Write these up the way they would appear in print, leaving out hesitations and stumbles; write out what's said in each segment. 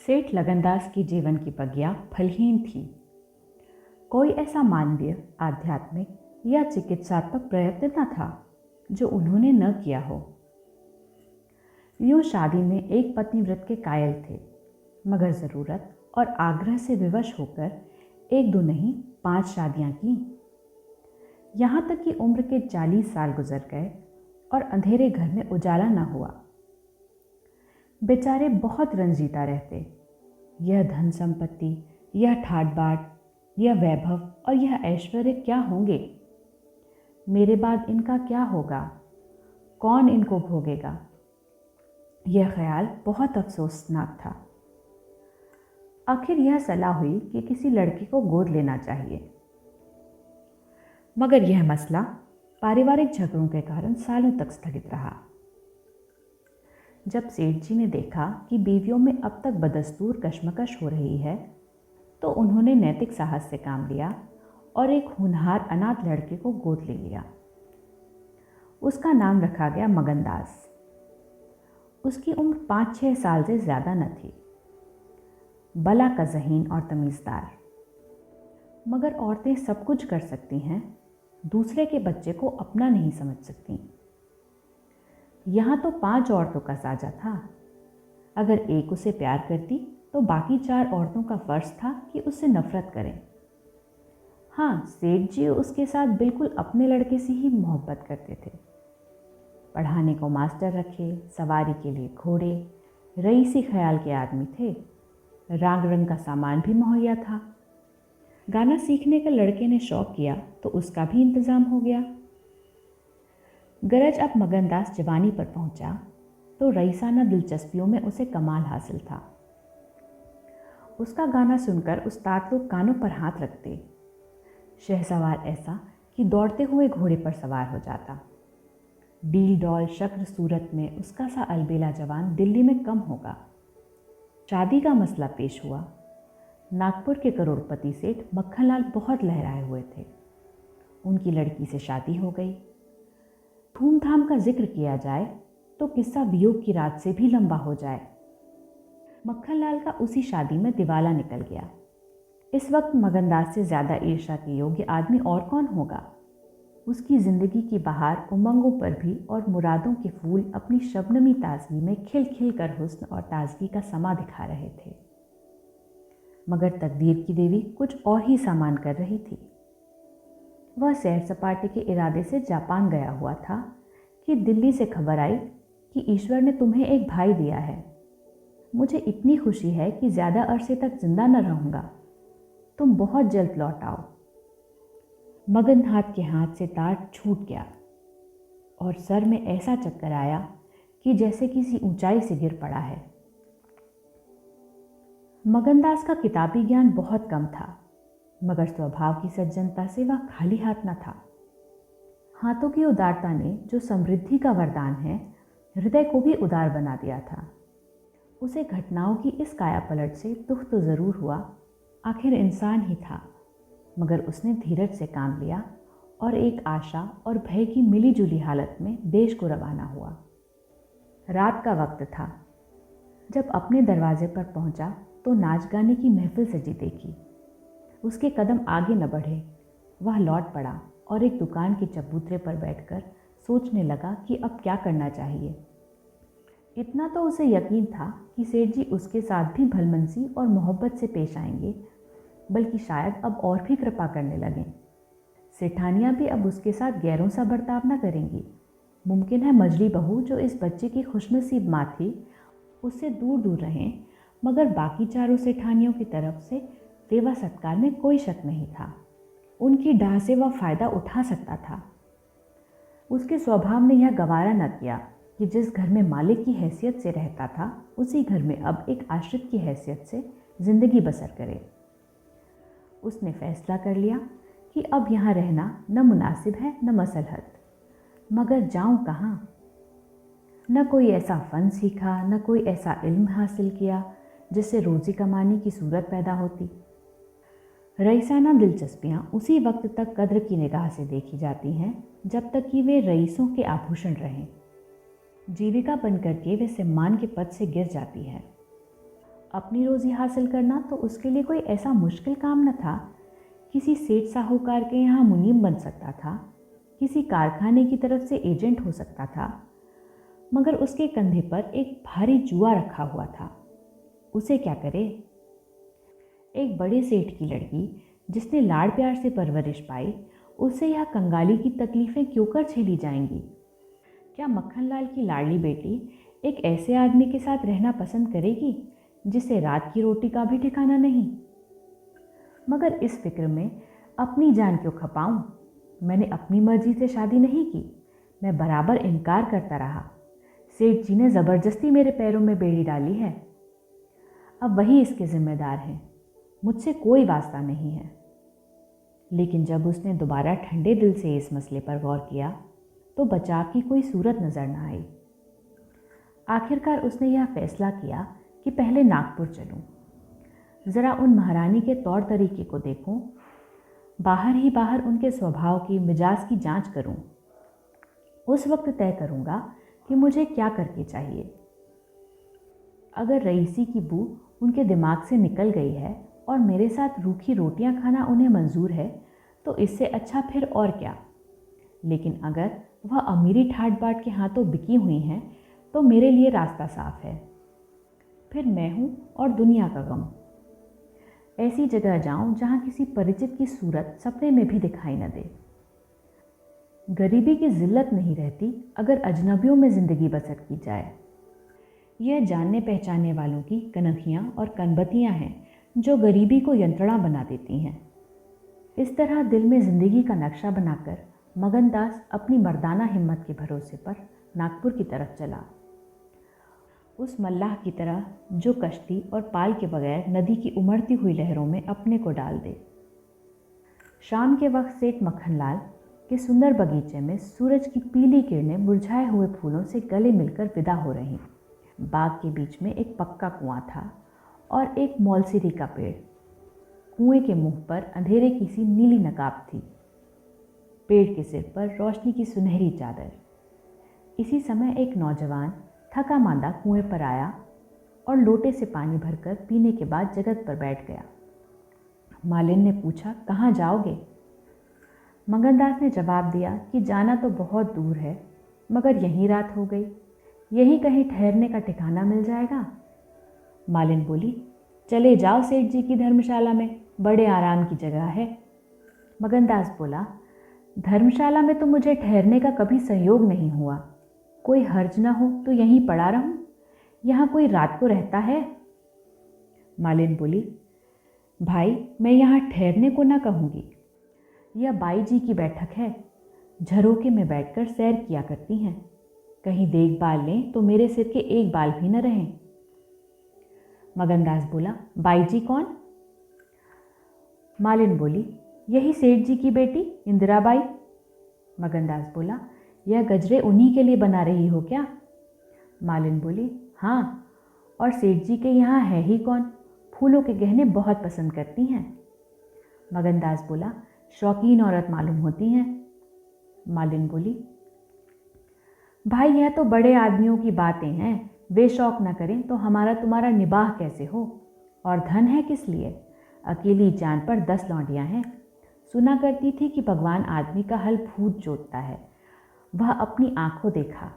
सेठ लगनदास की जीवन की पगिया फलहीन थी। कोई ऐसा मानवीय, आध्यात्मिक या चिकित्सात्मक प्रयत्न न था जो उन्होंने न किया हो। यूं शादी में एक पत्नी व्रत के कायल थे, मगर ज़रूरत और आग्रह से विवश होकर एक दो नहीं 5 शादियां की। यहाँ तक कि उम्र के 40 साल गुजर गए और अंधेरे घर में उजाला न हुआ। बेचारे बहुत रंजीता रहते। यह धन संपत्ति, यह ठाट बाट, यह वैभव और यह ऐश्वर्य क्या होंगे? मेरे बाद इनका क्या होगा? कौन इनको भोगेगा? यह ख्याल बहुत अफसोसनाक था। आखिर यह सलाह हुई कि किसी लड़के को गोद लेना चाहिए, मगर यह मसला पारिवारिक झगड़ों के कारण सालों तक स्थगित रहा। जब सेठ जी ने देखा कि बीवियों में अब तक बदस्तूर कशमकश हो रही है, तो उन्होंने नैतिक साहस से काम लिया और एक होनहार अनाथ लड़के को गोद ले लिया। उसका नाम रखा गया मगनदास। उसकी उम्र 5-6 साल से ज़्यादा न थी। भला का ज़हीन और तमीज़दार। मगर औरतें सब कुछ कर सकती हैं, दूसरे के बच्चे को अपना नहीं समझ सकती। यहाँ तो 5 औरतों का साझा था। अगर एक उसे प्यार करती तो बाकी 4 औरतों का फर्ज था कि उससे नफरत करें। हाँ, सेठ जी उसके साथ बिल्कुल अपने लड़के से ही मोहब्बत करते थे। पढ़ाने को मास्टर रखे, सवारी के लिए घोड़े, रईसी ख्याल के आदमी थे। राग रंग का सामान भी मुहैया था। गाना सीखने का लड़के ने शौक किया तो उसका भी इंतज़ाम हो गया। गरज अब मगनदास जवानी पर पहुंचा तो रईसाना दिलचस्पियों में उसे कमाल हासिल था। उसका गाना सुनकर उस्ताद लोग कानों पर हाथ रखते। शहसवार ऐसा कि दौड़ते हुए घोड़े पर सवार हो जाता। डील डॉल शक्ल सूरत में उसका सा अलबेला जवान दिल्ली में कम होगा। शादी का मसला पेश हुआ। नागपुर के करोड़पति सेठ मक्खनलाल बहुत लहराए हुए थे। उनकी लड़की से शादी हो गई। धूमधाम का जिक्र किया जाए तो किस्सा वियोग की रात से भी लंबा हो जाए। मक्खनलाल का उसी शादी में दिवाला निकल गया। इस वक्त मगनदास से ज़्यादा ईर्ष्या के योग्य आदमी और कौन होगा? उसकी ज़िंदगी की बहार उमंगों पर भी और मुरादों के फूल अपनी शबनमी ताजगी में खिल खिल कर हुस्न और ताजगी का समा दिखा रहे थे। मगर तकदीर की देवी कुछ और ही सामान कर रही थी। वह सैर सपाटे के इरादे से जापान गया हुआ था कि दिल्ली से खबर आई कि ईश्वर ने तुम्हें एक भाई दिया है। मुझे इतनी खुशी है कि ज़्यादा अरसे तक जिंदा न रहूँगा। तुम बहुत जल्द लौट आओ। मगननाथ के हाथ से तार छूट गया और सर में ऐसा चक्कर आया कि जैसे किसी ऊंचाई से गिर पड़ा है। मगनदास का किताबी ज्ञान बहुत कम था, मगर स्वभाव की सज्जनता से वह खाली हाथ न था। हाथों की उदारता ने, जो समृद्धि का वरदान है, हृदय को भी उदार बना दिया था। उसे घटनाओं की इस काया पलट से दुख तो ज़रूर हुआ, आखिर इंसान ही था। मगर उसने धीरज से काम लिया और एक आशा और भय की मिलीजुली हालत में देश को रवाना हुआ। रात का वक्त था। जब अपने दरवाजे पर पहुंचा तो नाच गाने की महफिल सजी देखी। उसके कदम आगे न बढ़े। वह लौट पड़ा और एक दुकान के चबूतरे पर बैठकर सोचने लगा कि अब क्या करना चाहिए। इतना तो उसे यकीन था कि सेठ जी उसके साथ भी भलमनसी और मोहब्बत से पेश आएंगे, बल्कि शायद अब और भी कृपा करने लगें। सेठानियाँ भी अब उसके साथ गैरों सा बर्ताव न करेंगी। मुमकिन है मजली बहू, जो इस बच्चे की खुशनसीब माँ थी, उससे दूर दूर रहें, मगर बाकी चारों सेठानियों की तरफ से सेवा सत्कार में कोई शक नहीं था। उनकी डाह से वह फ़ायदा उठा सकता था। उसके स्वभाव ने यह गवारा न किया कि जिस घर में मालिक की हैसियत से रहता था, उसी घर में अब एक आश्रित की हैसियत से ज़िंदगी बसर करे। उसने फैसला कर लिया कि अब यहाँ रहना न मुनासिब है न मसलहत। मगर जाऊँ कहाँ? न कोई ऐसा फ़न सीखा, न कोई ऐसा इल्म हासिल किया जिससे रोज़ी कमाने की सूरत पैदा होती। रईसाना दिलचस्पियाँ उसी वक्त तक कद्र की निगाह से देखी जाती हैं जब तक कि वे रईसों के आभूषण रहें। जीविका बनकर के वे सम्मान के पद से गिर जाती है। अपनी रोज़ी हासिल करना तो उसके लिए कोई ऐसा मुश्किल काम न था। किसी सेठ साहूकार के यहाँ मुनीम बन सकता था, किसी कारखाने की तरफ से एजेंट हो सकता था, मगर उसके कंधे पर एक भारी जुआ रखा हुआ था। उसे क्या करे? एक बड़े सेठ की लड़की जिसने लाड़ प्यार से परवरिश पाई, उसे यह कंगाली की तकलीफ़ें क्यों कर झेली जाएंगी? क्या मक्खनलाल की लाडली बेटी एक ऐसे आदमी के साथ रहना पसंद करेगी जिसे रात की रोटी का भी ठिकाना नहीं? मगर इस फिक्र में अपनी जान क्यों खपाऊं? मैंने अपनी मर्जी से शादी नहीं की। मैं बराबर इनकार करता रहा। सेठ जी ने ज़बरदस्ती मेरे पैरों में बेड़ी डाली है। अब वही इसके जिम्मेदार हैं, मुझसे कोई वास्ता नहीं है। लेकिन जब उसने दोबारा ठंडे दिल से इस मसले पर गौर किया तो बचाव की कोई सूरत नज़र न आई। आखिरकार उसने यह फैसला किया कि पहले नागपुर चलूं, ज़रा उन महारानी के तौर तरीके को देखूं, बाहर ही बाहर उनके स्वभाव की मिजाज की जांच करूं। उस वक्त तय करूंगा कि मुझे क्या करके चाहिए। अगर रईसी की बू उनके दिमाग से निकल गई है और मेरे साथ रूखी रोटियां खाना उन्हें मंजूर है तो इससे अच्छा फिर और क्या। लेकिन अगर वह अमीरी ठाट बाट के हाथों बिकी हुई हैं तो मेरे लिए रास्ता साफ है। फिर मैं हूँ और दुनिया का गम। ऐसी जगह जाऊं जहां किसी परिचित की सूरत सपने में भी दिखाई न दे। गरीबी की जिल्लत नहीं रहती अगर अजनबियों में ज़िंदगी बसर की जाए। यह जानने पहचानने वालों की कनखियाँ और कनबतियाँ हैं जो गरीबी को यंत्रणा बना देती हैं। इस तरह दिल में ज़िंदगी का नक्शा बनाकर मगनदास अपनी मर्दाना हिम्मत के भरोसे पर नागपुर की तरफ चला, उस मल्लाह की तरह जो कश्ती और पाल के बगैर नदी की उमड़ती हुई लहरों में अपने को डाल दे। शाम के वक्त सेठ मक्खनलाल के सुंदर बगीचे में सूरज की पीली किरणें मुरझाए हुए फूलों से गले मिलकर विदा हो रहीं। बाग के बीच में एक पक्का कुआं था और एक मौलसिरी का पेड़। कुएं के मुंह पर अंधेरे की सी नीली नकाब थी, पेड़ के सिर पर रोशनी की सुनहरी चादर। इसी समय एक नौजवान थका मांदा कुएं पर आया और लोटे से पानी भरकर पीने के बाद जगत पर बैठ गया। मालिन ने पूछा, कहाँ जाओगे? मगनदास ने जवाब दिया कि जाना तो बहुत दूर है, मगर यहीं रात हो गई, यहीं कहीं ठहरने का ठिकाना मिल जाएगा। मालिन बोली, चले जाओ सेठ जी की धर्मशाला में, बड़े आराम की जगह है। मगनदास बोला, धर्मशाला में तो मुझे ठहरने का कभी संयोग नहीं हुआ। कोई हर्ज न हो तो यहीं पड़ा रहूं, यहाँ कोई रात को रहता है? मालिन बोली, भाई मैं यहाँ ठहरने को ना कहूँगी, यह बाई जी की बैठक है, झरोके में बैठकर सैर किया करती हैं, कहीं देखभाल लें तो मेरे सिर के एक बाल भी न रहें। मगनदास बोला, बाई जी कौन? मालिन बोली, यही सेठ जी की बेटी इंदिराबाई। मगनदास बोला, यह गजरे उन्हीं के लिए बना रही हो क्या? मालिन बोली, हाँ, और सेठ जी के यहाँ है ही कौन, फूलों के गहने बहुत पसंद करती हैं। मगनदास बोला, शौकीन औरत मालूम होती हैं। मालिन बोली, भाई यह तो बड़े आदमियों की बातें हैं, वे शौक न करें तो हमारा तुम्हारा निबाह कैसे हो? और धन है किस लिए? अकेली जान पर 10 लौंडियाँ हैं। सुना करती थी कि भगवान आदमी का हल भूत जोतता है, वह अपनी आंखों देखा।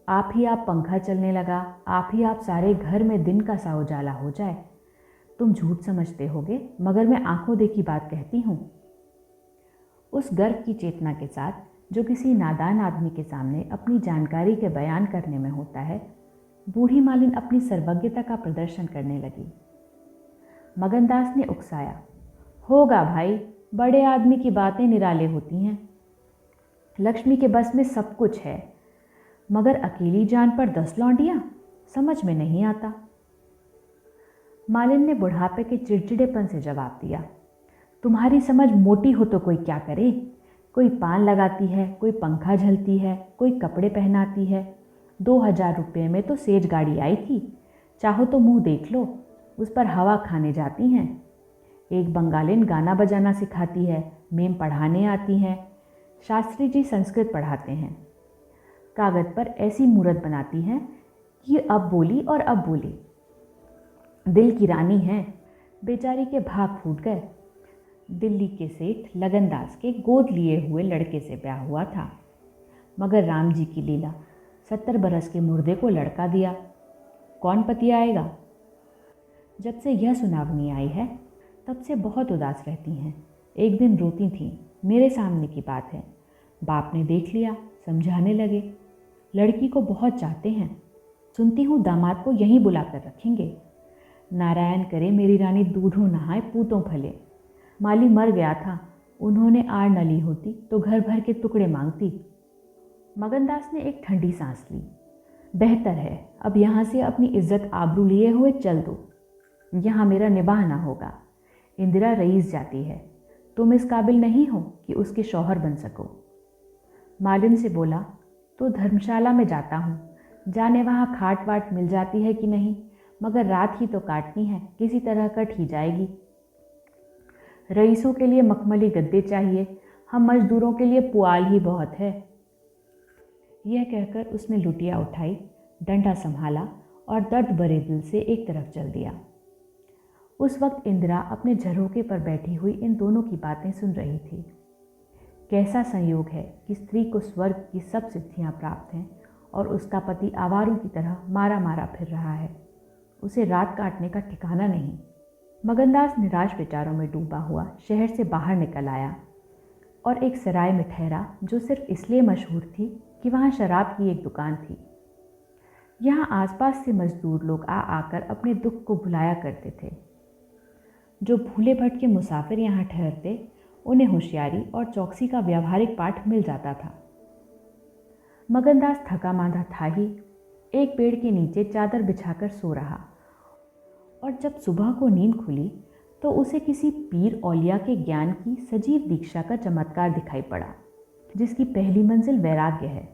आप ही आप पंखा चलने लगा, आप ही आप सारे घर में दिन का सा उजाला हो जाए। तुम झूठ समझते होगे, मगर मैं आंखों देखी बात कहती हूँ। उस गर्व की चेतना के साथ जो किसी नादान आदमी के सामने अपनी जानकारी के बयान करने में होता है, बूढ़ी मालिन अपनी सर्वज्ञता का प्रदर्शन करने लगी। मगनदास ने उकसाया, होगा भाई, बड़े आदमी की बातें निराले होती हैं। लक्ष्मी के बस में सब कुछ है, मगर अकेली जान पर 10 लौंडियां, समझ में नहीं आता। मालिन ने बुढ़ापे के चिड़चिड़ेपन से जवाब दिया, तुम्हारी समझ मोटी हो तो कोई क्या करे? कोई पान लगाती है, कोई पंखा झलती है, कोई कपड़े पहनाती है। 2000 रुपये में तो सेज गाड़ी आई थी, चाहो तो मुंह देख लो, उस पर हवा खाने जाती हैं। एक बंगालिन गाना बजाना सिखाती है, मेम पढ़ाने आती हैं, शास्त्री जी संस्कृत पढ़ाते हैं। कागज़ पर ऐसी मूरत बनाती हैं कि अब बोली और अब बोली। दिल की रानी है। बेचारी के भाग फूट गए। दिल्ली के सेठ लगनदास के गोद लिए हुए लड़के से ब्याह हुआ था, मगर राम जी की लीला, 70 बरस के मुर्दे को लड़का दिया। कौन पति आएगा? जब से यह सुनावनी आई है तब से बहुत उदास रहती हैं। एक दिन रोती थीं, मेरे सामने की बात है। बाप ने देख लिया, समझाने लगे। लड़की को बहुत चाहते हैं, सुनती हूँ दामाद को यहीं बुला कर रखेंगे। नारायण करे मेरी रानी दूधों नहाए पूतों फले। माली मर गया था, उन्होंने आड़ न ली होती तो घर भर के टुकड़े मांगती। मगनदास ने एक ठंडी सांस ली। बेहतर है अब यहाँ से अपनी इज्जत आबरू लिए हुए चल दो, यहाँ मेरा निबाह ना होगा। इंदिरा रईस जाती है, तुम इस काबिल नहीं हो कि उसके शौहर बन सको। मालिन से बोला, तो धर्मशाला में जाता हूँ, जाने वहाँ खाट वाट मिल जाती है कि नहीं, मगर रात ही तो काटनी है, किसी तरह कट ही जाएगी। रईसों के लिए मखमली गद्दे चाहिए, हम मजदूरों के लिए पुआल ही बहुत है। यह कहकर उसने लुटिया उठाई, डंडा संभाला और दर्द भरे दिल से एक तरफ चल दिया। उस वक्त इंदिरा अपने झरोखे पर बैठी हुई इन दोनों की बातें सुन रही थी। कैसा संयोग है कि स्त्री को स्वर्ग की सब सिद्धियां प्राप्त हैं और उसका पति आवारों की तरह मारा मारा फिर रहा है, उसे रात काटने का ठिकाना नहीं। मगनदास निराश विचारों में डूबा हुआ शहर से बाहर निकल आया और एक सराय में ठहरा जो सिर्फ इसलिए मशहूर थी कि वहाँ शराब की एक दुकान थी। यहाँ आसपास से मजदूर लोग आ आकर अपने दुख को भुलाया करते थे। जो भूले भटके मुसाफिर यहाँ ठहरते, उन्हें होशियारी और चौकसी का व्यावहारिक पाठ मिल जाता था। मगनदास थका मांदा था ही, एक पेड़ के नीचे चादर बिछाकर सो रहा, और जब सुबह को नींद खुली तो उसे किसी पीर औलिया के ज्ञान की सजीव दीक्षा का चमत्कार दिखाई पड़ा, जिसकी पहली मंजिल वैराग्य है।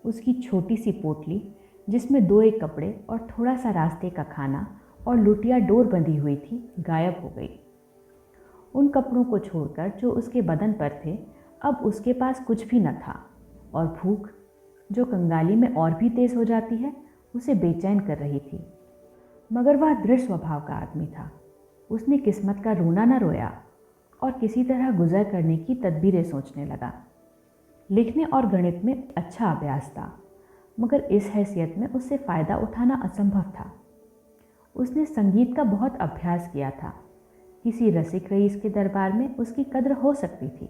उसकी छोटी सी पोटली, जिसमें 2-1 कपड़े और थोड़ा सा रास्ते का खाना और लुटिया डोर बंधी हुई थी, गायब हो गई। उन कपड़ों को छोड़कर जो उसके बदन पर थे, अब उसके पास कुछ भी न था, और भूख, जो कंगाली में और भी तेज हो जाती है, उसे बेचैन कर रही थी। मगर वह दृढ़ स्वभाव का आदमी था। उसने किस्मत का रोना न रोया और किसी तरह गुजर करने की तदबीरें सोचने लगा। लिखने और गणित में अच्छा अभ्यास था, मगर इस हैसियत में उससे फ़ायदा उठाना असंभव था। उसने संगीत का बहुत अभ्यास किया था, किसी रसिक रईस के दरबार में उसकी कद्र हो सकती थी,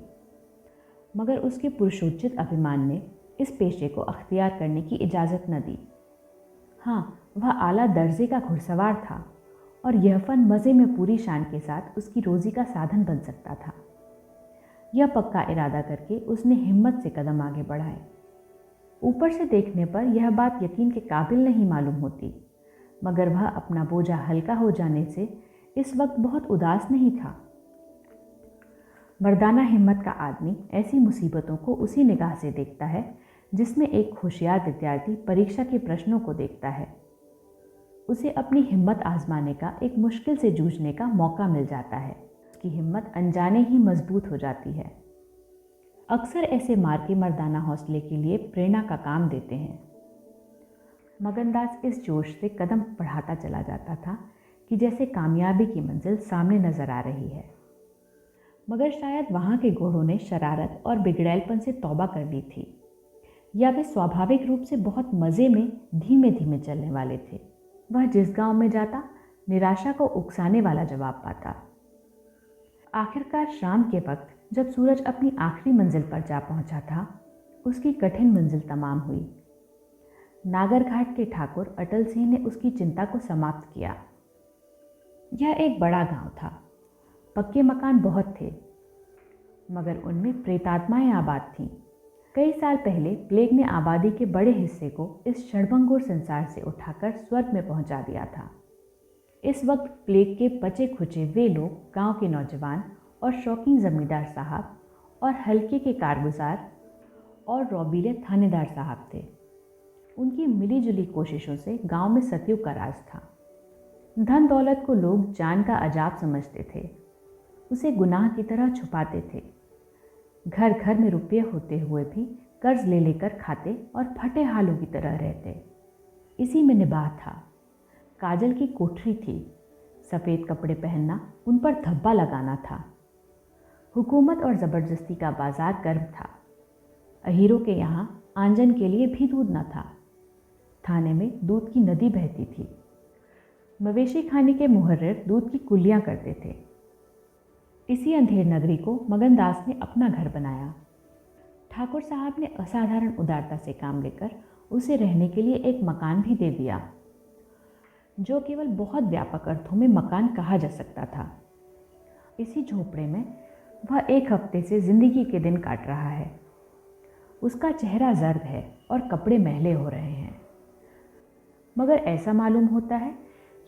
मगर उसके पुरुषोचित अभिमान ने इस पेशे को अख्तियार करने की इजाज़त न दी। हाँ, वह आला दर्जे का घुड़सवार था और यह फन मज़े में पूरी शान के साथ उसकी रोज़ी का साधन बन सकता था। यह पक्का इरादा करके उसने हिम्मत से कदम आगे बढ़ाए। ऊपर से देखने पर यह बात यकीन के काबिल नहीं मालूम होती, मगर वह अपना बोझा हल्का हो जाने से इस वक्त बहुत उदास नहीं था। मर्दाना हिम्मत का आदमी ऐसी मुसीबतों को उसी निगाह से देखता है जिसमें एक होशियार विद्यार्थी परीक्षा के प्रश्नों को देखता है। उसे अपनी हिम्मत आजमाने का, एक मुश्किल से जूझने का मौका मिल जाता है। उसकी हिम्मत अनजाने ही मजबूत हो जाती है। अक्सर ऐसे मार्के मर्दाना हौसले के लिए प्रेरणा का काम देते हैं। मगनदास इस जोश से कदम बढ़ाता चला जाता था कि जैसे कामयाबी की मंजिल सामने नजर आ रही है, मगर शायद वहाँ के घोड़ों ने शरारत और बिगड़ैलपन से तौबा कर ली थी, या वे स्वाभाविक रूप से बहुत मज़े में धीमे धीमे चलने वाले थे। वह जिस गांव में जाता, निराशा को उकसाने वाला जवाब पाता। आखिरकार शाम के वक्त जब सूरज अपनी आखिरी मंजिल पर जा पहुंचा था, उसकी कठिन मंजिल तमाम हुई। नागरघाट के ठाकुर अटल सिंह ने उसकी चिंता को समाप्त किया। यह एक बड़ा गांव था। पक्के मकान बहुत थे, मगर उनमें प्रेतात्माएं आबाद थीं। कई साल पहले प्लेग ने आबादी के बड़े हिस्से को इस क्षणभंगुर संसार से उठाकर स्वर्ग में पहुंचा दिया था। इस वक्त प्लेग के बचे खुचे वे लोग गांव के नौजवान और शौकीन जमींदार साहब और हल्के के कारगुजार और रौबीले थानेदार साहब थे। उनकी मिलीजुली कोशिशों से गांव में सतयुग का राज था। धन दौलत को लोग जान का अजाब समझते थे, उसे गुनाह की तरह छुपाते थे। घर घर में रुपये होते हुए भी कर्ज ले लेकर खाते और फटे हालों की तरह रहते। इसी में निबाह था। काजल की कोठरी थी, सफ़ेद कपड़े पहनना, उन पर धब्बा लगाना था। हुकूमत और ज़बरदस्ती का बाजार गर्म था। अहीरों के यहाँ आंजन के लिए भी दूध न था। थाने में दूध की नदी बहती थी। मवेशी खाने के मुहर्रिर दूध की कुल्लियाँ करते थे। इसी अंधेर नगरी को मगनदास ने अपना घर बनाया। ठाकुर साहब ने असाधारण उदारता से काम लेकर उसे रहने के लिए एक मकान भी दे दिया, जो केवल बहुत व्यापक अर्थों में मकान कहा जा सकता था। इसी झोपड़े में वह एक हफ्ते से जिंदगी के दिन काट रहा है। उसका चेहरा जर्द है और कपड़े मैले हो रहे हैं, मगर ऐसा मालूम होता है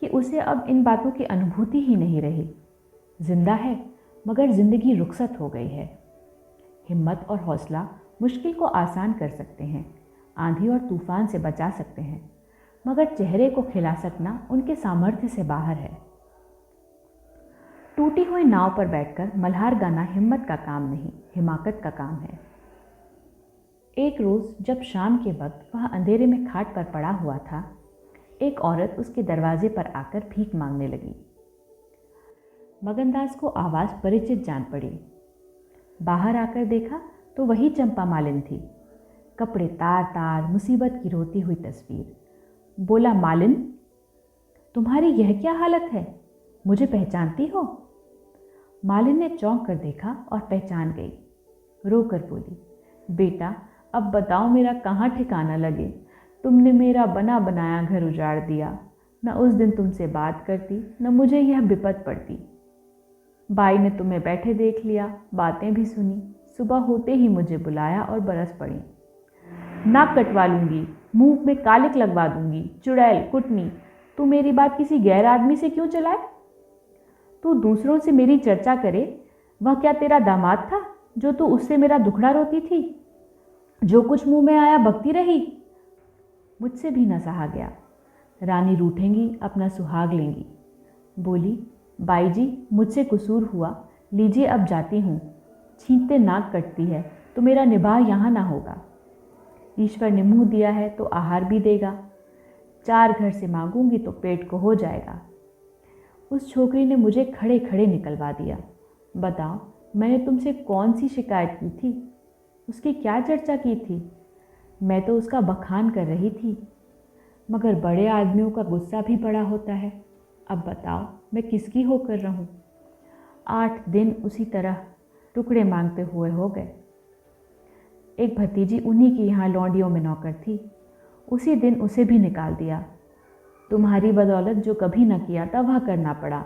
कि उसे अब इन बातों की अनुभूति ही नहीं रही। जिंदा है, मगर जिंदगी रुखसत हो गई है। हिम्मत और हौसला मुश्किल को आसान कर सकते हैं, आंधी और तूफान से बचा सकते हैं, मगर चेहरे को खिला सकना उनके सामर्थ्य से बाहर है। टूटी हुई नाव पर बैठकर मल्हार गाना हिम्मत का काम नहीं, हिमाकत का काम है। एक रोज़ जब शाम के वक्त वह अंधेरे में खाट पर पड़ा हुआ था, एक औरत उसके दरवाजे पर आकर भीख मांगने लगी। मगनदास को आवाज़ परिचित जान पड़ी। बाहर आकर देखा तो वही चंपा मालिन थी। कपड़े तार तार, मुसीबत की रोती हुई तस्वीर। बोला, मालिन, तुम्हारी यह क्या हालत है? मुझे पहचानती हो? मालिन ने चौंक कर देखा और पहचान गई। रोकर बोली, बेटा, अब बताओ मेरा कहाँ ठिकाना लगे। तुमने मेरा बना बनाया घर उजाड़ दिया। न उस दिन तुमसे बात करती, न मुझे यह विपत पड़ती। बाई ने तुम्हें बैठे देख लिया, बातें भी सुनी। सुबह होते ही मुझे बुलाया और बरस पड़ी। नाक कटवा लूँगी, मुंह में कालिक लगवा दूंगी। चुड़ैल, कुटनी, तू मेरी बात किसी गैर आदमी से क्यों चलाए? तू दूसरों से मेरी चर्चा करे, वह क्या तेरा दामाद था जो तू उससे मेरा दुखड़ा रोती थी? जो कुछ मुंह में आया बकती रही। मुझसे भी न सहा गया। रानी रूठेंगी, अपना सुहाग लेंगी। बोली, बाई जी, मुझसे कसूर हुआ, लीजिए अब जाती हूँ। छींकते नाक कटती है तो मेरा निबाह यहाँ ना होगा। ईश्वर ने मुँह दिया है तो आहार भी देगा। 4 घर से मांगूंगी तो पेट को हो जाएगा। उस छोकरी ने मुझे खड़े खड़े निकलवा दिया। बताओ, मैंने तुमसे कौन सी शिकायत की थी? उसकी क्या चर्चा की थी? मैं तो उसका बखान कर रही थी, मगर बड़े आदमियों का गुस्सा भी बड़ा होता है। अब बताओ, मैं किसकी होकर रहूं? 8 दिन उसी तरह टुकड़े मांगते हुए हो गए। एक भतीजी उन्हीं की यहाँ लौंडियों में नौकर थी। उसी दिन उसे भी निकाल दिया। तुम्हारी बदौलत जो कभी न किया था वह करना पड़ा।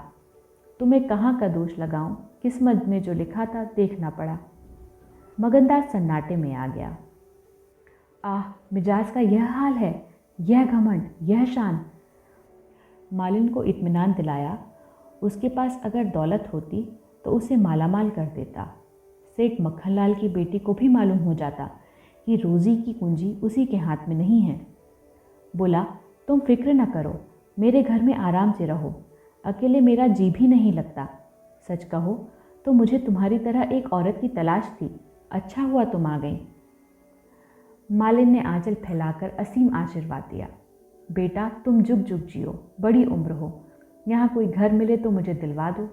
तुम्हें कहाँ का दोष लगाऊं? किस्मत में जो लिखा था देखना पड़ा। मगनदास सन्नाटे में आ गया। आह, मिजाज का यह हाल है, यह घमंड, यह शान। मालिन को इत्मीनान दिलाया। उसके पास अगर दौलत होती तो उसे मालामाल कर देता। सेठ मक्खनलाल की बेटी को भी मालूम हो जाता कि रोज़ी की कुंजी उसी के हाथ में नहीं है। बोला, तुम फिक्र न करो, मेरे घर में आराम से रहो। अकेले मेरा जी भी नहीं लगता। सच कहो तो मुझे तुम्हारी तरह एक औरत की तलाश थी। अच्छा हुआ तुम आ गई। मालिन ने आंचल फैलाकर असीम आशीर्वाद दिया। बेटा, तुम जुग जुग जियो, बड़ी उम्र हो। यहाँ कोई घर मिले तो मुझे दिलवा दो।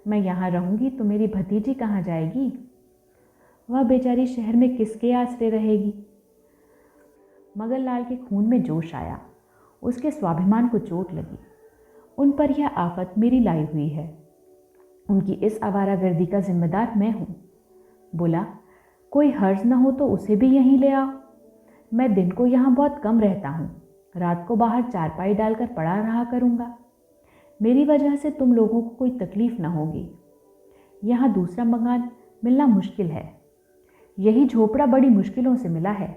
मैं यहाँ रहूँगी तो मेरी भतीजी कहाँ जाएगी? वह बेचारी शहर में किसके आसरे रहेगी? मगनलाल के खून में जोश आया। उसके स्वाभिमान को चोट लगी। उन पर यह आफत मेरी लाई हुई है। उनकी इस आवारागर्दी का जिम्मेदार मैं हूँ। बोला, कोई हर्ज न हो तो उसे भी यहीं ले आओ। मैं दिन को यहाँ बहुत कम रहता हूँ। रात को बाहर चारपाई डालकर पड़ा रहा करूँगा। मेरी वजह से तुम लोगों को कोई तकलीफ न होगी। यहाँ दूसरा मकान मिलना मुश्किल है। यही झोपड़ा बड़ी मुश्किलों से मिला है।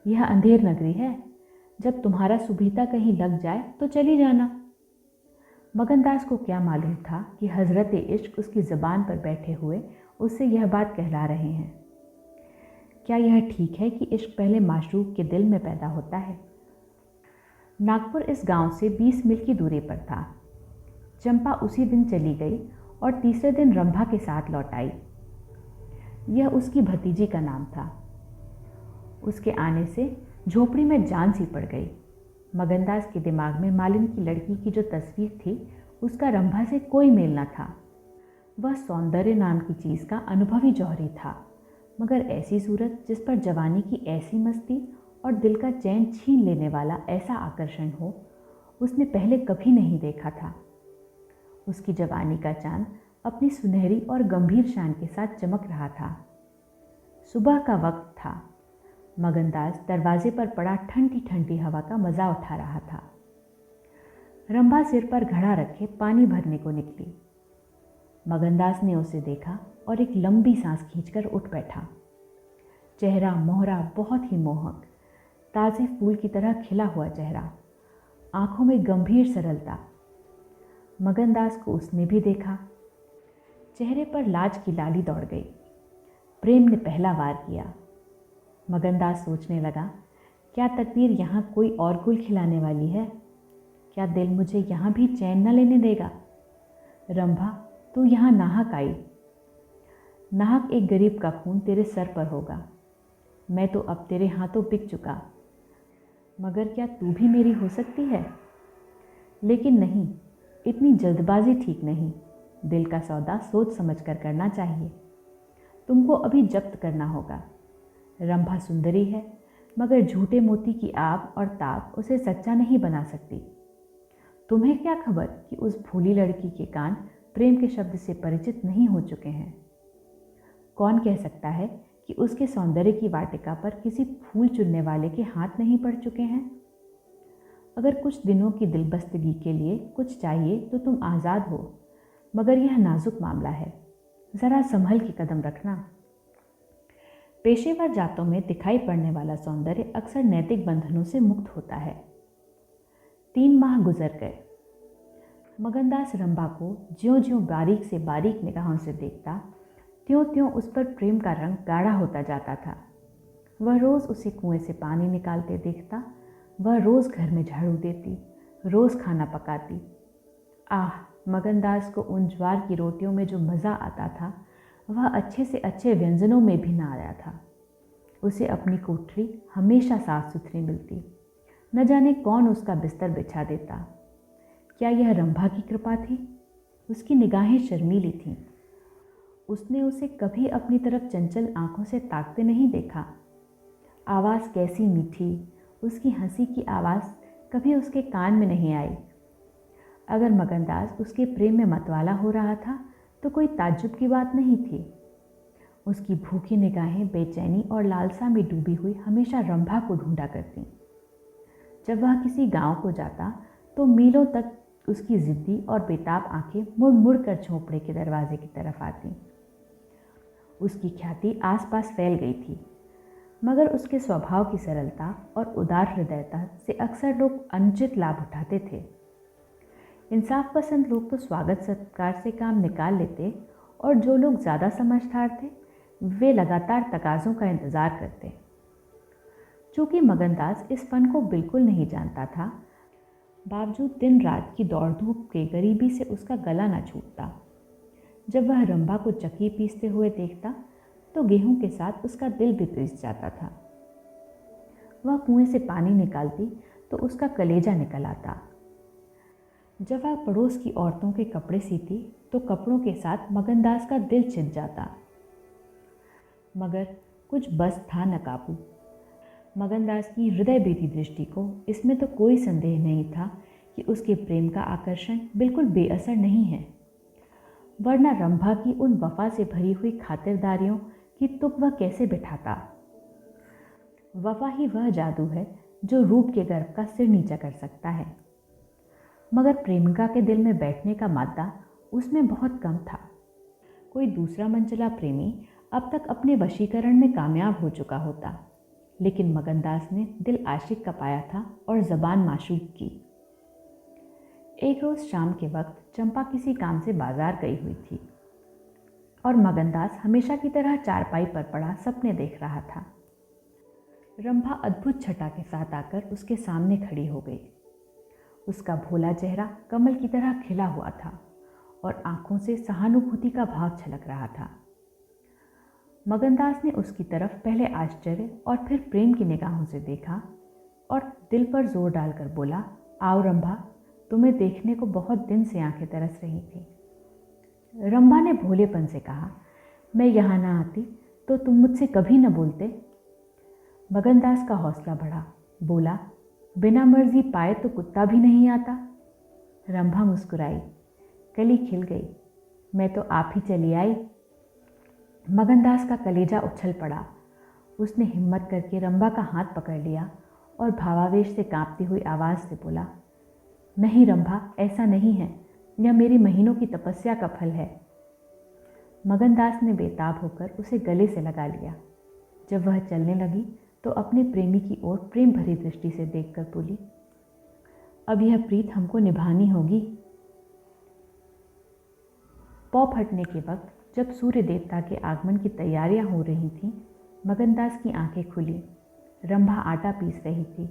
यह अंधेर नगरी है। जब तुम्हारा सुबीता कहीं लग जाए तो चली जाना। मगनदास को क्या मालूम था कि हजरत इश्क उसकी ज़बान पर बैठे हुए उससे यह बात कहला रहे हैं। क्या यह ठीक है कि इश्क पहले माशूक के दिल में पैदा होता है? नागपुर इस गांव से 20 मील की दूरी पर था। चंपा उसी दिन चली गई और तीसरे दिन रंभा के साथ लौट आई। यह उसकी भतीजी का नाम था। उसके आने से झोपड़ी में जान सी पड़ गई। मगनदास के दिमाग में मालिन की लड़की की जो तस्वीर थी उसका रंभा से कोई मेल न था। वह सौंदर्य नाम की चीज़ का अनुभवी जौहरी था, मगर ऐसी सूरत जिस पर जवानी की ऐसी मस्ती और दिल का चैन छीन लेने वाला ऐसा आकर्षण हो, उसने पहले कभी नहीं देखा था। उसकी जवानी का चांद अपनी सुनहरी और गंभीर शान के साथ चमक रहा था। सुबह का वक्त था। मगनदास दरवाजे पर पड़ा ठंडी ठंडी हवा का मज़ा उठा रहा था। रंभा सिर पर घड़ा रखे पानी भरने को निकली। मगनदास ने उसे देखा और एक लंबी सांस खींचकर उठ बैठा। चेहरा मोहरा, बहुत ही मोहक, ताज़े फूल की तरह खिला हुआ चेहरा, आंखों में गंभीर सरलता। मगनदास को उसने भी देखा। चेहरे पर लाज की लाली दौड़ गई। प्रेम ने पहला वार किया। मगनदास सोचने लगा, क्या तकदीर यहाँ कोई और गुल खिलाने वाली है? क्या दिल मुझे यहाँ भी चैन न लेने देगा? रंभा, तू यहाँ नाहक आई। नाहक एक गरीब का खून तेरे सर पर होगा। मैं तो अब तेरे हाथों बिक चुका, मगर क्या तू भी मेरी हो सकती है? लेकिन नहीं, इतनी जल्दबाजी ठीक नहीं। दिल का सौदा सोच समझ कर करना चाहिए। तुमको अभी जब्त करना होगा। रंभा सुंदरी है, मगर झूठे मोती की आग और ताप उसे सच्चा नहीं बना सकती। तुम्हें क्या खबर कि उस भोली लड़की के कान प्रेम के शब्द से परिचित नहीं हो चुके हैं? कौन कह सकता है कि उसके सौंदर्य की वाटिका पर किसी फूल चुनने वाले के हाथ नहीं पड़ चुके हैं? अगर कुछ दिनों की दिलबस्तगी के लिए कुछ चाहिए तो तुम आज़ाद हो, मगर यह नाजुक मामला है, ज़रा संभल के कदम रखना। पेशेवर जातों में दिखाई पड़ने वाला सौंदर्य अक्सर नैतिक बंधनों से मुक्त होता है। 3 माह गुजर गए। मगनदास रंभा को ज्यों-ज्यों बारीक से बारीक निगाहों से देखता, त्यों-त्यों उस पर प्रेम का रंग गाढ़ा होता जाता था। वह रोज़ उसे कुएं से पानी निकालते देखता, वह रोज़ घर में झाड़ू देती, रोज़ खाना पकाती। आह, मगनदास को उन ज्वार की रोटियों में जो मज़ा आता था, वह अच्छे से अच्छे व्यंजनों में भी ना आया था। उसे अपनी कोठरी हमेशा साफ सुथरी मिलती। न जाने कौन उसका बिस्तर बिछा देता। क्या यह रंभा की कृपा थी? उसकी निगाहें शर्मीली थीं। उसने उसे कभी अपनी तरफ चंचल आंखों से ताकते नहीं देखा। आवाज़ कैसी मीठी, उसकी हंसी की आवाज़ कभी उसके कान में नहीं आई। अगर मगनदास उसके प्रेम में मतवाला हो रहा था तो कोई ताज्जुब की बात नहीं थी। उसकी भूखी निगाहें बेचैनी और लालसा में डूबी हुई हमेशा रंभा को ढूंढा करती। जब वह किसी गांव को जाता तो मीलों तक उसकी जिद्दी और बेताब आंखें मुड़ मुड़ कर झोंपड़े के दरवाजे की तरफ आती। उसकी ख्याति आसपास फैल गई थी, मगर उसके स्वभाव की सरलता और उदार हृदयता से अक्सर लोग अनुचित लाभ उठाते थे। इंसाफ पसंद लोग तो स्वागत सत्कार से काम निकाल लेते, और जो लोग ज़्यादा समझदार थे वे लगातार तकाज़ों का इंतज़ार करते। चूँकि मगनदास इस फन को बिल्कुल नहीं जानता था, बावजूद दिन रात की दौड़ धूप के गरीबी से उसका गला न छूटता। जब वह रंभा को चक्की पीसते हुए देखता तो गेहूं के साथ उसका दिल भी पिस जाता था। वह कुएं से पानी निकालती तो उसका कलेजा निकल आता। जब वह पड़ोस की औरतों के कपड़े सीती तो कपड़ों के साथ मगनदास का दिल छिद जाता। मगर कुछ बस था न काबू। मगनदास की हृदय बेदी दृष्टि को इसमें तो कोई संदेह नहीं था कि उसके प्रेम का आकर्षण बिल्कुल बेअसर नहीं है, वरना रंभा की उन वफा से भरी हुई खातिरदारियों की तुक वह कैसे बिठाता। वफा ही वह जादू है जो रूप के गर्भ का सिर नीचा कर सकता है, मगर प्रेमिका के दिल में बैठने का मादा उसमें बहुत कम था। कोई दूसरा मनचला प्रेमी अब तक अपने वशीकरण में कामयाब हो चुका होता, लेकिन मगनदास ने दिल आशिक का पाया था और ज़बान माशूक की। एक रोज़ शाम के वक्त चंपा किसी काम से बाजार गई हुई थी और मगनदास हमेशा की तरह चारपाई पर पड़ा सपने देख रहा था। रंभा अद्भुत छटा के साथ आकर उसके सामने खड़ी हो गई। उसका भोला चेहरा कमल की तरह खिला हुआ था और आंखों से सहानुभूति का भाव छलक रहा था। मगनदास ने उसकी तरफ पहले आश्चर्य और फिर प्रेम की निगाहों से देखा और दिल पर जोर डालकर बोला, आओ रंभा, तुम्हें देखने को बहुत दिन से आंखें तरस रही थी। रंभा ने भोलेपन से कहा, मैं यहाँ ना आती तो तुम मुझसे कभी न बोलते। मगनदास का हौसला बढ़ा, बोला, बिना मर्जी पाए तो कुत्ता भी नहीं आता। रंभा मुस्कुराई, कली खिल गई, मैं तो आप ही चली आई। मगनदास का कलेजा उछल पड़ा। उसने हिम्मत करके रंभा का हाथ पकड़ लिया और भावावेश से कांपती हुई आवाज़ से बोला, नहीं रंभा, ऐसा नहीं है, यह मेरी महीनों की तपस्या का फल है। मगनदास ने बेताब होकर उसे गले से लगा लिया। जब वह चलने लगी तो अपने प्रेमी की ओर प्रेम भरी दृष्टि से देखकर बोली, अब यह प्रीत हमको निभानी होगी। पौ फटने के वक्त जब सूर्य देवता के आगमन की तैयारियां हो रही थीं, मगनदास की आंखें खुली। रंभा आटा पीस रही थी।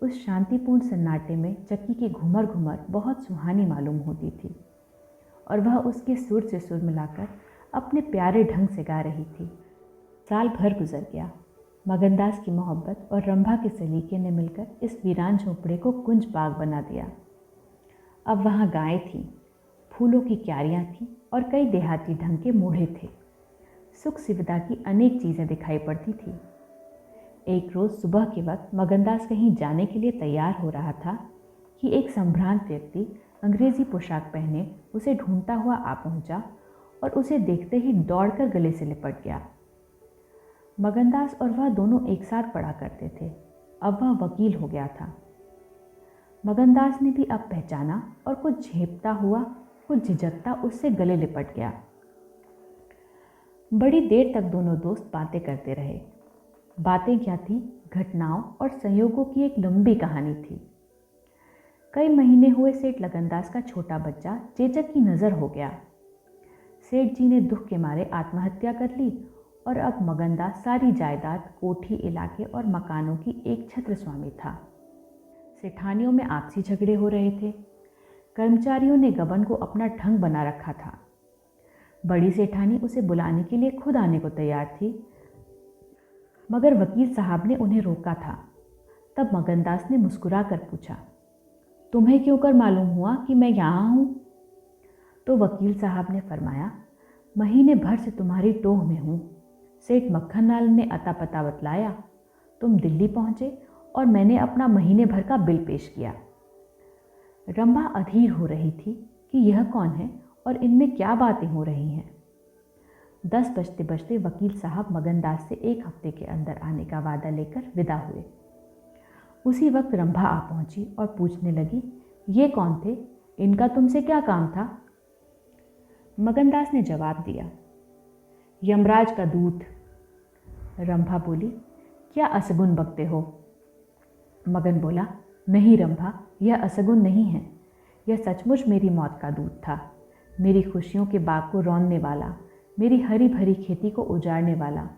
उस शांतिपूर्ण सन्नाटे में चक्की की घुमर घुमर बहुत सुहानी मालूम होती थी और वह उसके सुर से सुर मिलाकर अपने प्यारे ढंग से गा रही थी। साल भर गुजर गया। मगनदास की मोहब्बत और रंभा के सलीके ने मिलकर इस वीरान झोंपड़े को कुंज बाग बना दिया। अब वहाँ गायें थीं, फूलों की क्यारियाँ थीं और कई देहाती ढंग के मूढ़े थे। सुख सुविधा की अनेक चीज़ें दिखाई पड़ती थी। एक रोज़ सुबह के वक्त मगनदास कहीं जाने के लिए तैयार हो रहा था कि एक संभ्रांत व्यक्ति अंग्रेजी पोशाक पहने उसे ढूंढता हुआ आ पहुंचा और उसे देखते ही दौड़कर गले से लिपट गया। मगनदास और वह दोनों एक साथ पढ़ा करते थे। अब वह वकील हो गया था। मगनदास ने भी अब पहचाना और कुछ झेपता हुआ, कुछ झिझकता उससे गले लिपट गया। बड़ी देर तक दोनों दोस्त बातें करते रहे। बातें क्या थी, घटनाओं और संयोगों की एक लंबी कहानी थी। कई महीने हुए सेठ लगनदास का छोटा बच्चा चेचक की नज़र हो गया। सेठ जी ने दुख के मारे आत्महत्या कर ली और अब मगनदास सारी जायदाद, कोठी, इलाके और मकानों की एक छत्र स्वामी था। सेठानियों में आपसी झगड़े हो रहे थे। कर्मचारियों ने गबन को अपना ढंग बना रखा था। बड़ी सेठानी उसे बुलाने के लिए खुद आने को तैयार थी, मगर वकील साहब ने उन्हें रोका था। तब मगनदास ने मुस्कुरा कर पूछा, तुम्हें क्यों कर मालूम हुआ कि मैं यहाँ हूँ? तो वकील साहब ने फरमाया, महीने भर से तुम्हारी टोह में हूँ। सेठ मक्खनलाल ने अता पता बतलाया, तुम दिल्ली पहुँचे और मैंने अपना महीने भर का बिल पेश किया। रंभा अधीर हो रही थी कि यह कौन है और इनमें क्या बातें हो रही हैं। 10 बजते बजते वकील साहब मगनदास से 1 हफ्ते के अंदर आने का वादा लेकर विदा हुए। उसी वक्त रंभा आ पहुंची और पूछने लगी, ये कौन थे? इनका तुमसे क्या काम था? मगनदास ने जवाब दिया, यमराज का दूत। रंभा बोली, क्या असगुन बकते हो? मगन बोला, नहीं रंभा, यह असगुन नहीं है, यह सचमुच मेरी मौत का दूत था। मेरी खुशियों के बाग को रौंदने वाला, मेरी हरी भरी खेती को उजाड़ने वाला।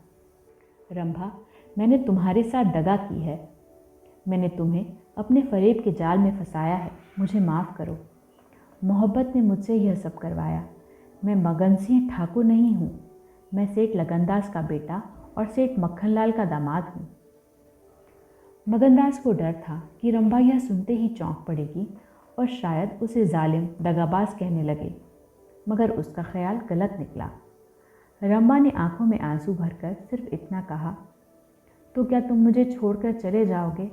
रंभा, मैंने तुम्हारे साथ दगा की है। मैंने तुम्हें अपने फरेब के जाल में फंसाया है, मुझे माफ़ करो। मोहब्बत ने मुझसे यह सब करवाया। मैं मगन सिंह ठाकुर नहीं हूँ, मैं सेठ लगनदास का बेटा और सेठ मक्खनलाल का दामाद हूँ। मगनदास को डर था कि रंभा यह सुनते ही चौंक पड़ेगी और शायद उसे जालिम, दगाबाज कहने लगे, मगर उसका ख्याल गलत निकला। रंभा ने आंखों में आंसू भरकर सिर्फ इतना कहा, तो क्या तुम मुझे छोड़कर चले जाओगे?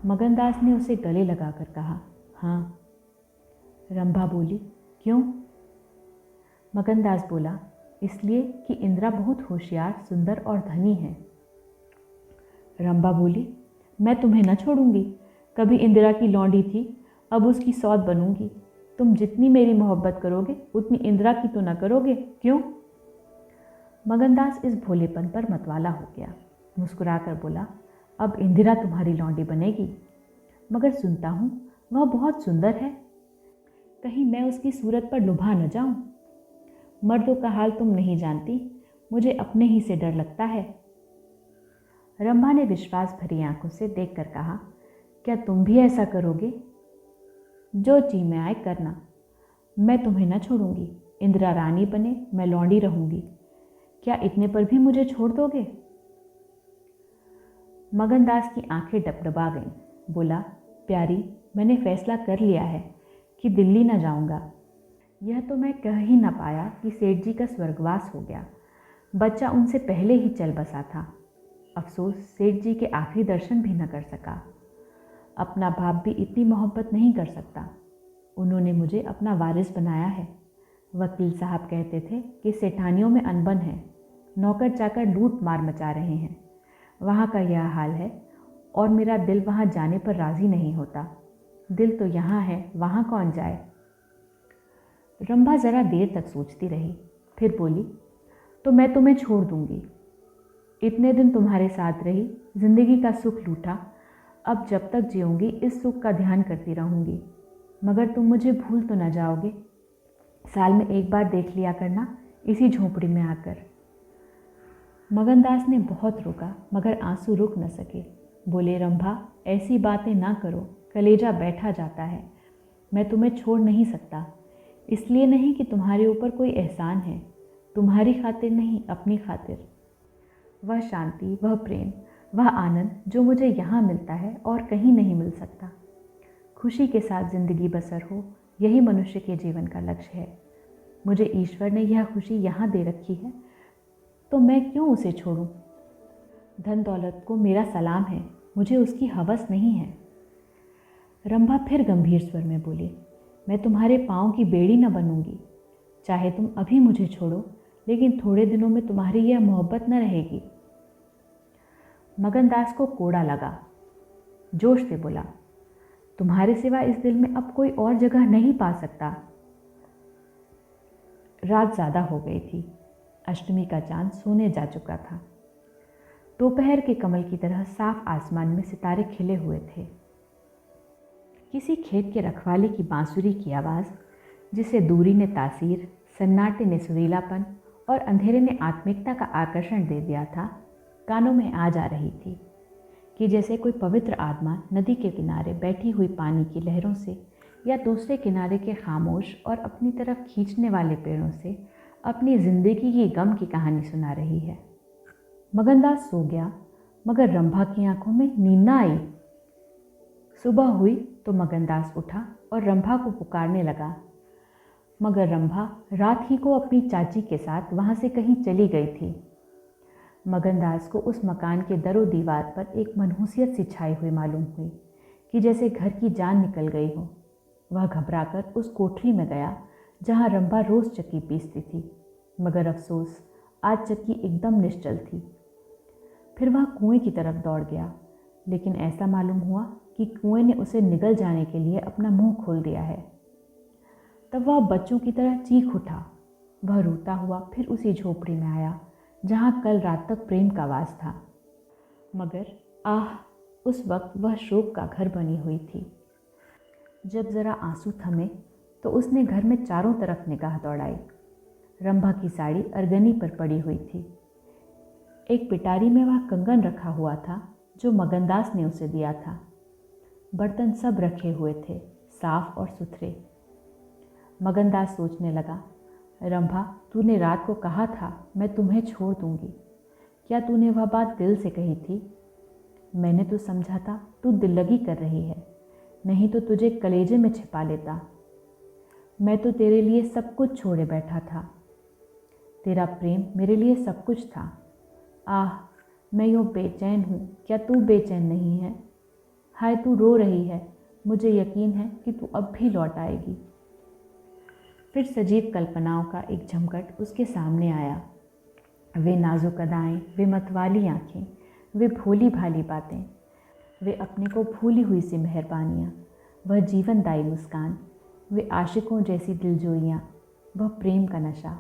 मगनदास ने उसे गले लगाकर कहा, हाँ। रंभा बोली, क्यों? मगनदास बोला, इसलिए कि इंदिरा बहुत होशियार, सुंदर और धनी है। रंभा बोली, मैं तुम्हें न छोड़ूंगी। कभी इंदिरा की लौंडी थी, अब उसकी सौत बनूंगी। तुम जितनी मेरी मोहब्बत करोगे उतनी इंदिरा की तो न करोगे, क्यों? मगनदास इस भोलेपन पर मतवाला हो गया। मुस्कुराकर बोला, अब इंदिरा तुम्हारी लौंडी बनेगी, मगर सुनता हूँ वह बहुत सुंदर है। कहीं मैं उसकी सूरत पर लुभा न जाऊं। मर्दों का हाल तुम नहीं जानती, मुझे अपने ही से डर लगता है। रंभा ने विश्वास भरी आंखों से देखकर कहा, क्या तुम भी ऐसा करोगे? जो जी में आए करना, मैं तुम्हें न छोड़ूंगी। इंदिरा रानी बने, मैं लौंडी रहूंगी। क्या इतने पर भी मुझे छोड़ दोगे? मगनदास की आंखें डबडबा गईं। बोला, प्यारी, मैंने फैसला कर लिया है कि दिल्ली न जाऊंगा। यह तो मैं कह ही न पाया कि सेठ जी का स्वर्गवास हो गया। बच्चा उनसे पहले ही चल बसा था। अफसोस सेठ जी के आखिरी दर्शन भी न कर सका। अपना बाप भी इतनी मोहब्बत नहीं कर सकता। उन्होंने मुझे अपना वारिस बनाया है। वकील साहब कहते थे कि सेठानियों में अनबन है, नौकर चाकर लूट मार मचा रहे हैं। वहाँ का यह हाल है और मेरा दिल वहाँ जाने पर राज़ी नहीं होता। दिल तो यहाँ है, वहाँ कौन जाए। रंभा ज़रा देर तक सोचती रही, फिर बोली, तो मैं तुम्हें छोड़ दूँगी। इतने दिन तुम्हारे साथ रही, ज़िंदगी का सुख लूटा, अब जब तक जीऊँगी इस सुख का ध्यान करती रहूँगी। मगर तुम मुझे भूल तो न जाओगे। साल में एक बार देख लिया करना, इसी झोपड़ी में आकर। मगनदास ने बहुत रोका मगर आंसू रुक न सके। बोले, रंभा ऐसी बातें ना करो, कलेजा बैठा जाता है। मैं तुम्हें छोड़ नहीं सकता। इसलिए नहीं कि तुम्हारे ऊपर कोई एहसान है, तुम्हारी खातिर नहीं, अपनी खातिर। वह शांति, वह प्रेम, वह आनंद जो मुझे यहाँ मिलता है और कहीं नहीं मिल सकता। खुशी के साथ ज़िंदगी बसर हो, यही मनुष्य के जीवन का लक्ष्य है। मुझे ईश्वर ने यह खुशी यहाँ दे रखी है, तो मैं क्यों उसे छोड़ूं? धन दौलत को मेरा सलाम है, मुझे उसकी हवस नहीं है। रंभा फिर गंभीर स्वर में बोली, मैं तुम्हारे पाँव की बेड़ी न बनूंगी। चाहे तुम अभी मुझे छोड़ो, लेकिन थोड़े दिनों में तुम्हारी यह मोहब्बत न रहेगी। मगनदास को कोड़ा लगा। जोश से बोला, तुम्हारे सिवा इस दिल में अब कोई और जगह नहीं पा सकता। रात ज़्यादा हो गई थी। अष्टमी का चांद सोने जा चुका था। दोपहर के कमल की तरह साफ आसमान में सितारे खिले हुए थे। किसी खेत के रखवाले की बांसुरी की आवाज़, जिसे दूरी ने तासीर, सन्नाटे ने सुरीलापन और अंधेरे ने आत्मिकता का आकर्षण दे दिया था, कानों में आ जा रही थी कि जैसे कोई पवित्र आत्मा नदी के किनारे बैठी हुई पानी की लहरों से या दूसरे किनारे के खामोश और अपनी तरफ खींचने वाले पेड़ों से अपनी ज़िंदगी की गम की कहानी सुना रही है। मगनदास सो गया, मगर रंभा की आंखों में नींद न आई। सुबह हुई तो मगनदास उठा और रंभा को पुकारने लगा, मगर रंभा रात ही को अपनी चाची के साथ वहाँ से कहीं चली गई थी। मगनदास को उस मकान के दरो दीवार पर एक मनहूसियत सी छाई हुई मालूम हुई कि जैसे घर की जान निकल गई हो। वह घबराकर उस कोठरी में गया जहाँ रंभा रोज़ चक्की पीसती थी, मगर अफसोस आज चक्की एकदम निश्चल थी। फिर वह कुएं की तरफ दौड़ गया, लेकिन ऐसा मालूम हुआ कि कुएं ने उसे निगल जाने के लिए अपना मुंह खोल दिया है। तब वह बच्चों की तरह चीख उठा। वह रोता हुआ फिर उसी झोपड़ी में आया जहाँ कल रात तक प्रेम का वास था, मगर उस वक्त वह शोक का घर बनी हुई थी। जब ज़रा आंसू थमे तो उसने घर में चारों तरफ निगाह दौड़ाई। रंभा की साड़ी अरगनी पर पड़ी हुई थी। एक पिटारी में वह कंगन रखा हुआ था जो मगनदास ने उसे दिया था। बर्तन सब रखे हुए थे, साफ और सुथरे। मगनदास सोचने लगा, रंभा, तूने रात को कहा था मैं तुम्हें छोड़ दूंगी। क्या तूने वह बात दिल से कही थी? मैंने तो समझा था तू दिल्लगी कर रही है, नहीं तो तुझे कलेजे में छिपा लेता। मैं तो तेरे लिए सब कुछ छोड़े बैठा था। तेरा प्रेम मेरे लिए सब कुछ था। मैं यूँ बेचैन हूँ, क्या तू बेचैन नहीं है? हाय, तू रो रही है, मुझे यकीन है कि तू अब भी लौट आएगी। फिर सजीव कल्पनाओं का एक झमकट उसके सामने आया। वे नाजुक अदाएं, वे मतवाली आँखें, वे भोली भाली बातें, वे अपने को भूली हुई सी मेहरबानियाँ, वह जीवनदायी मुस्कान, वे आशिकों जैसी दिलजोइयाँ, वह प्रेम का नशा,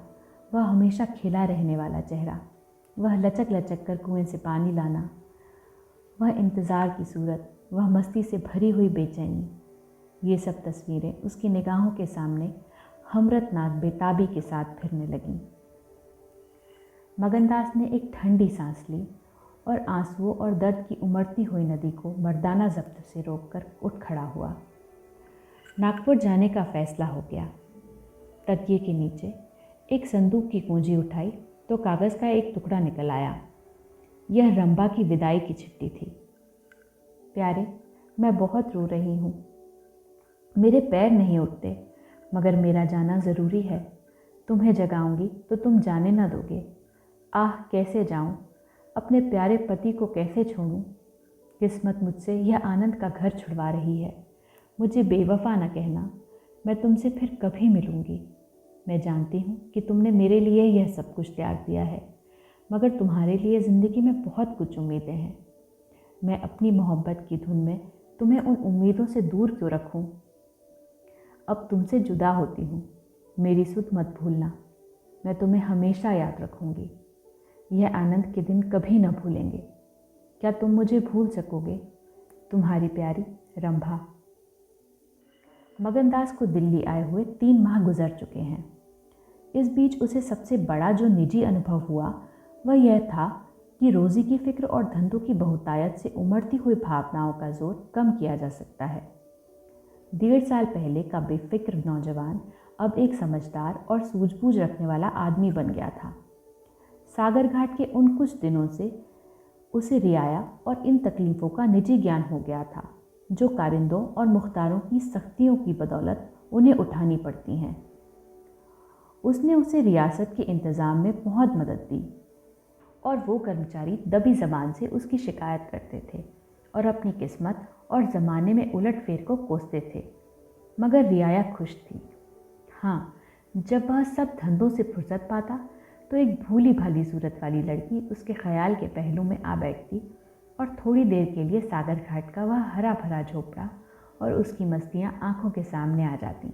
वह हमेशा खिला रहने वाला चेहरा, वह लचक लचक कर कुएं से पानी लाना, वह इंतज़ार की सूरत, वह मस्ती से भरी हुई बेचैनी, ये सब तस्वीरें उसकी निगाहों के सामने हमरतनाक बेताबी के साथ फिरने लगीं। मगनदास ने एक ठंडी सांस ली और आंसुओं और दर्द की उमड़ती हुई नदी को मर्दाना ज़ब्त से रोककर उठ खड़ा हुआ। नागपुर जाने का फैसला हो गया। तकिए के नीचे एक संदूक की कुंजी उठाई तो कागज़ का एक टुकड़ा निकल आया। यह रंभा की विदाई की चिट्ठी थी। प्यारे, मैं बहुत रो रही हूँ। मेरे पैर नहीं उठते, मगर मेरा जाना ज़रूरी है। तुम्हें जगाऊंगी तो तुम जाने न दोगे। आह, कैसे जाऊं, अपने प्यारे पति को कैसे छोड़ूं। किस्मत मुझसे यह आनंद का घर छुड़वा रही है। मुझे बेवफा न कहना, मैं तुमसे फिर कभी मिलूंगी। मैं जानती हूँ कि तुमने मेरे लिए यह सब कुछ त्याग दिया है, मगर तुम्हारे लिए ज़िंदगी में बहुत कुछ उम्मीदें हैं। मैं अपनी मोहब्बत की धुन में तुम्हें उन उम्मीदों से दूर क्यों रखूं। अब तुमसे जुदा होती हूँ, मेरी सुध मत भूलना। मैं तुम्हें हमेशा याद रखूंगी। यह आनंद के दिन कभी न भूलेंगे। क्या तुम मुझे भूल सकोगे? तुम्हारी प्यारी रंभा। मगनदास को दिल्ली आए हुए 3 माह गुजर चुके हैं। इस बीच उसे सबसे बड़ा जो निजी अनुभव हुआ वह यह था कि रोज़ी की फिक्र और धंधों की बहुतायत से उमड़ती हुई भावनाओं का जोर कम किया जा सकता है। 1.5 साल पहले का बेफिक्र नौजवान अब एक समझदार और सूझबूझ रखने वाला आदमी बन गया था। सागर घाट के उन कुछ दिनों से उसे रियाया और इन तकलीफ़ों का निजी ज्ञान हो गया था जो कारिंदों और मुख्तारों की सख्तियों की बदौलत उन्हें उठानी पड़ती हैं। उसने उसे रियासत के इंतज़ाम में बहुत मदद दी और वो कर्मचारी दबी ज़बान से उसकी शिकायत करते थे और अपनी किस्मत और ज़माने में उलट फेर को कोसते थे, मगर रियाया खुश थी। हाँ, जब वह सब धंधों से फुर्सत पाता तो एक भूली भाली सूरत वाली लड़की उसके ख्याल के पहलू में आ बैठती और थोड़ी देर के लिए सागर घाट का वह हरा भरा झोपड़ा और उसकी मस्तियाँ आंखों के सामने आ जाती।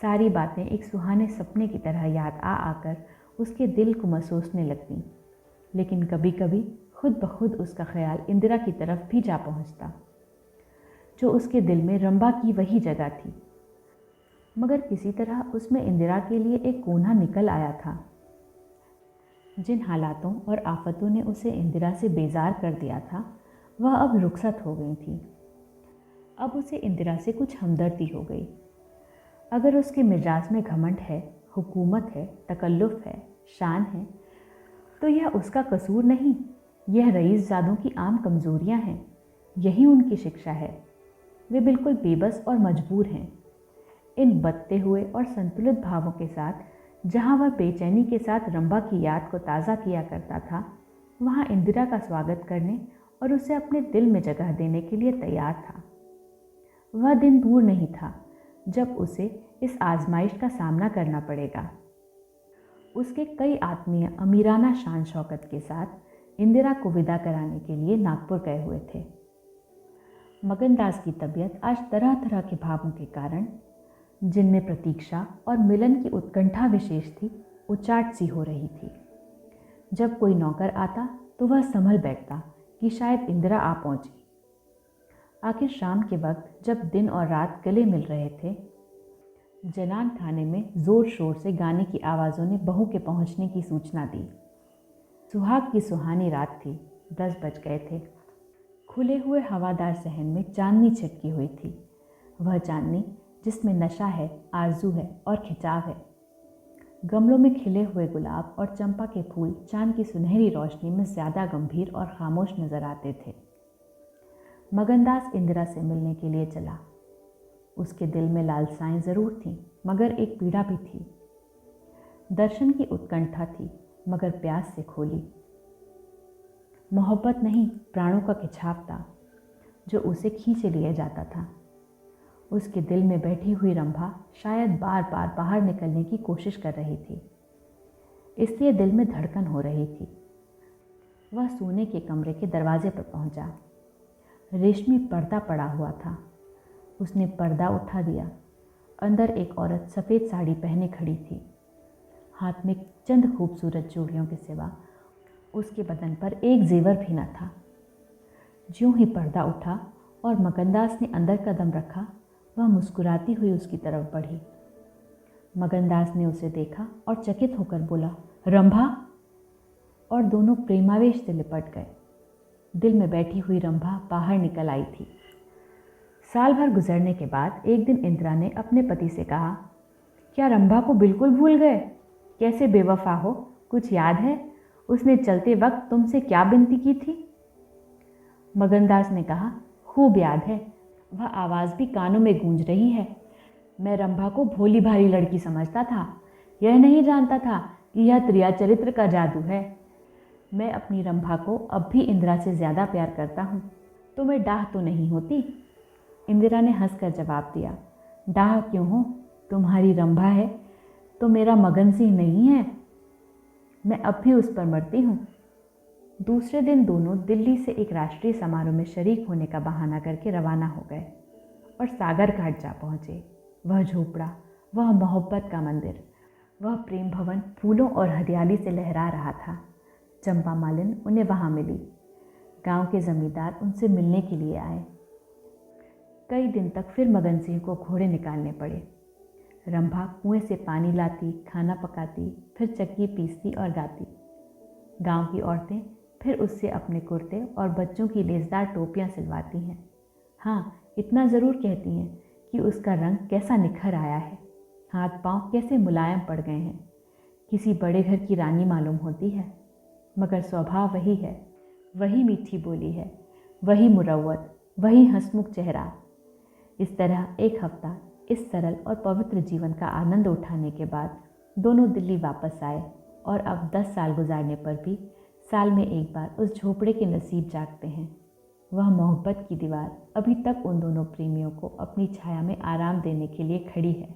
सारी बातें एक सुहाने सपने की तरह याद आ आकर उसके दिल को महसूसने लगती, लेकिन कभी कभी खुद ब खुद उसका ख्याल इंदिरा की तरफ भी जा पहुंचता, जो उसके दिल में रंभा की वही जगह थी। मगर किसी तरह उसमें इंदिरा के लिए एक कोना निकल आया था। जिन हालातों और आफतों ने उसे इंदिरा से बेजार कर दिया था वह अब रुखसत हो गई थी। अब उसे इंदिरा से कुछ हमदर्दी हो गई। अगर उसके मिजाज में घमंड है, हुकूमत है, तकल्लुफ़ है, शान है, तो यह उसका कसूर नहीं, यह रईस ज़ादों की आम कमज़ोरियाँ हैं। यही उनकी शिक्षा है। वे बिल्कुल बेबस और मजबूर हैं। इन बदते हुए और संतुलित भावों के साथ जहाँ वह बेचैनी के साथ रंभा की याद को ताज़ा किया करता था, वहाँ इंदिरा का स्वागत करने और उसे अपने दिल में जगह देने के लिए तैयार था। वह दिन दूर नहीं था जब उसे इस आजमाइश का सामना करना पड़ेगा। उसके कई आत्मीय अमीराना शान शौकत के साथ इंदिरा को विदा कराने के लिए नागपुर गए हुए थे। मगनदास की तबीयत आज तरह तरह के भावों के कारण, जिनमें प्रतीक्षा और मिलन की उत्कंठा विशेष थी, उचाट सी हो रही थी। जब कोई नौकर आता तो वह संभल बैठता कि शायद इंदिरा आ पहुंची। आखिर शाम के वक्त जब दिन और रात गले मिल रहे थे, जनान खाने में ज़ोर शोर से गाने की आवाज़ों ने बहू के पहुंचने की सूचना दी। सुहाग की सुहानी रात थी। 10 बज गए थे। खुले हुए हवादार सहन में चांदनी छिटकी हुई थी। वह चांदनी जिसमें नशा है, आरजू है और खिंचाव है। गमलों में खिले हुए गुलाब और चंपा के फूल चांद की सुनहरी रोशनी में ज़्यादा गंभीर और खामोश नजर आते थे। मगनदास इंदिरा से मिलने के लिए चला। उसके दिल में लालसाएं ज़रूर थीं, मगर एक पीड़ा भी थी। दर्शन की उत्कंठा थी, मगर प्यास से खोली। मोहब्बत नहीं, प्राणों का खिंचाव था जो उसे खींचे लिए जाता था। उसके दिल में बैठी हुई रंभा शायद बार बार बाहर निकलने की कोशिश कर रही थी, इसलिए दिल में धड़कन हो रही थी। वह सोने के कमरे के दरवाजे पर पहुंचा। रेशमी पर्दा पड़ा हुआ था। उसने पर्दा उठा दिया। अंदर एक औरत सफ़ेद साड़ी पहने खड़ी थी। हाथ में चंद खूबसूरत चूड़ियों के सिवा उसके बदन पर एक जेवर भी न था। ज्यों ही पर्दा उठा और मगनदास ने अंदर कदम रखा, वह मुस्कुराती हुई उसकी तरफ बढ़ी। मगनदास ने उसे देखा और चकित होकर बोला, रंभा। और दोनों प्रेमावेश से लिपट गए। दिल में बैठी हुई रंभा बाहर निकल आई थी। साल भर गुजरने के बाद एक दिन इंदिरा ने अपने पति से कहा, क्या रंभा को बिल्कुल भूल गए? कैसे बेवफा हो, कुछ याद है? उसने चलते वक्त तुमसे क्या विनती की थी? मगनदास ने कहा, खूब याद है। वह आवाज़ भी कानों में गूंज रही है। मैं रंभा को भोली भाली लड़की समझता था, यह नहीं जानता था कि यह त्रिया चरित्र का जादू है। मैं अपनी रंभा को अब भी इंदिरा से ज़्यादा प्यार करता हूँ। तो मैं डाह तो नहीं होती? इंदिरा ने हंसकर जवाब दिया, डाह क्यों हो, तुम्हारी रंभा है तो मेरा मगन सिंह नहीं है। मैं अब भी उस पर मरती हूँ। दूसरे दिन दोनों दिल्ली से एक राष्ट्रीय समारोह में शरीक होने का बहाना करके रवाना हो गए और सागर घाट जा पहुँचे। वह झोपड़ा, वह मोहब्बत का मंदिर, वह प्रेम भवन फूलों और हरियाली से लहरा रहा था। चंपा मालिन उन्हें वहाँ मिली। गांव के जमींदार उनसे मिलने के लिए आए। कई दिन तक फिर मगन सिंह को घोड़े निकालने पड़े। रंभा कुएं से पानी लाती, खाना पकाती, फिर चक्की पीसती और गाती। गांव की औरतें फिर उससे अपने कुर्ते और बच्चों की लेसदार टोपियां सिलवाती हैं। हाँ, इतना ज़रूर कहती हैं कि उसका रंग कैसा निखर आया है, हाथ पांव कैसे मुलायम पड़ गए हैं। किसी बड़े घर की रानी मालूम होती है। मगर स्वभाव वही है, वही मीठी बोली है, वही मुरव्वत, वही हंसमुख चेहरा। इस तरह एक हफ्ता इस सरल और पवित्र जीवन का आनंद उठाने के बाद दोनों दिल्ली वापस आए और अब 10 साल गुजारने पर भी साल में एक बार उस झोपड़े के नसीब जागते हैं। वह मोहब्बत की दीवार अभी तक उन दोनों प्रेमियों को अपनी छाया में आराम देने के लिए खड़ी है।